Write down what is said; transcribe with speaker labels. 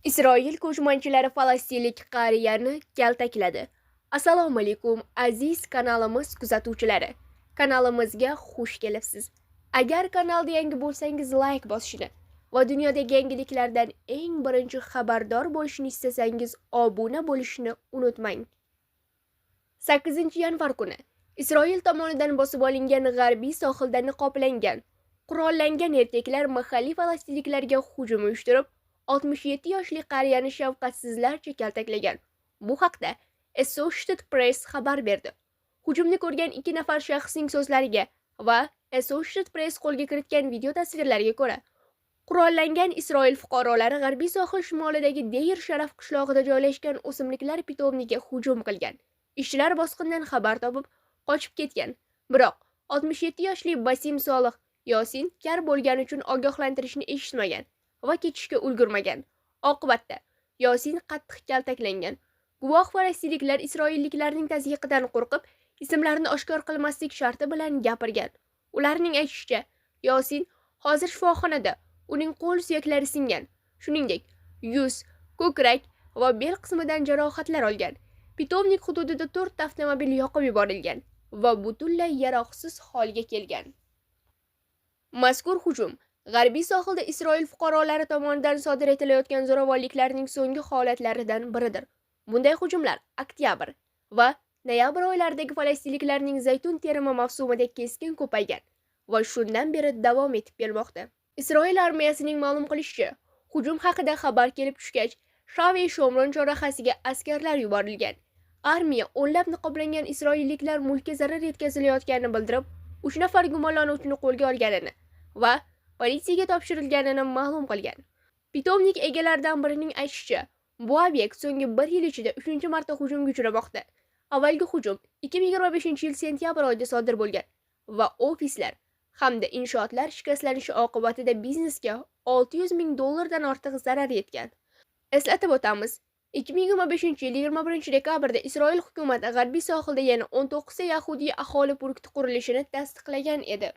Speaker 1: Isroil ko'chmanchilari falastinlik qariyani kaltakladi. Assalomu alaykum aziz kanalimiz kuzatuvchilari. Kanalimizga xush kelibsiz. Agar kanalda yangi bo'lsangiz like bosishni va dunyodagi yangiliklardan eng birinchi xabardor bo'lishni istasangiz obuna bo'lishni unutmang. 8-yanvar kuni Isroil tomonidan bosib olingan g'arbiy sohilda niqoblangan, qurollangan erkaklar mahalliy falastinliklarga hujum uyushtirib, 67 yoshli qariyani shafqatsizlarcha kaltaklagan. Bu haqda Associated Press xabar berdi. Hujumni ko'rgan 2 nafar shaxsning so'zlariga va Associated Press qo'lga kiritgan video tasvirlariga ko'ra, qurollangan Isroil fuqarolari g'arbiy sohil shimolidagi Deir Sharaf qishlog'ida joylashgan o'simliklar pitovniga hujum qilgan. Ishchilar bosqindan xabar topib, qochib ketgan. Biroq 67 yoshli Basim Solih Yosin kar bo'lgani uchun ogohlantirishni eshitmagan va ketishga ulgurmagan. Oqibatda Yosin qattiq kaltaklangan. Guvoh falastinliklar isroilliklarning tazyiqidan qo'rqib, ismlarini oshkor qilmaslik sharti bilan gapirgan. Ularning aytishicha, Yosin hozir shifoxonada, uning qo'l suyaklari singan. Shuningdek, yuz, ko'krak va bel qismidan jarohatlar olgan. Pitovnik hududida 4 avtomobil yoqib yuborilgan va butunlay yaroqsiz holga kelgan. Mazkur hujum g'arbiy sohilda Isroil fuqarolari tomonidan sodir etilayotgan zo'ravonliklarning so'nggi holatlaridan biridir. Bunday hujumlar oktyabr va noyabr oylaridagi falastinliklarning zaytun terimi mavsumida keskin ko'paygan va shundan beri davom etib kelmoqda. Isroil armiyasining ma'lum qilishicha, hujum haqida xabar kelib tushgach, Shavei Shomron chorrahasiga askarlar yuborilgan. Armiya o'nlab niqoblangan isroilliklar mulkka zarar yetkazilayotganini bildirib, 3 nafar gumonlanuvchini qo'lga olganini va politsiyaga topshirilganini ma'lum qilgan. Pitovnik egalaridan birining aytishicha, bu obyekt so'nggi 1 yil ichida 3-marta hujumga uchramoqda. Avvalgi hujum 2025-yil sentyabr oyida sodir bo'lgan va ofislar hamda inshootlar shikastlanishi oqibatida biznesga $600,000 dan ortiq zarar yetgan. Eslatib o'tamiz, 2025-yil 21 dekabrda Isroil hukumati g'arbiy sohilda yana 19 ta yahudiy aholi punkti qurilishini tasdiqlagan edi.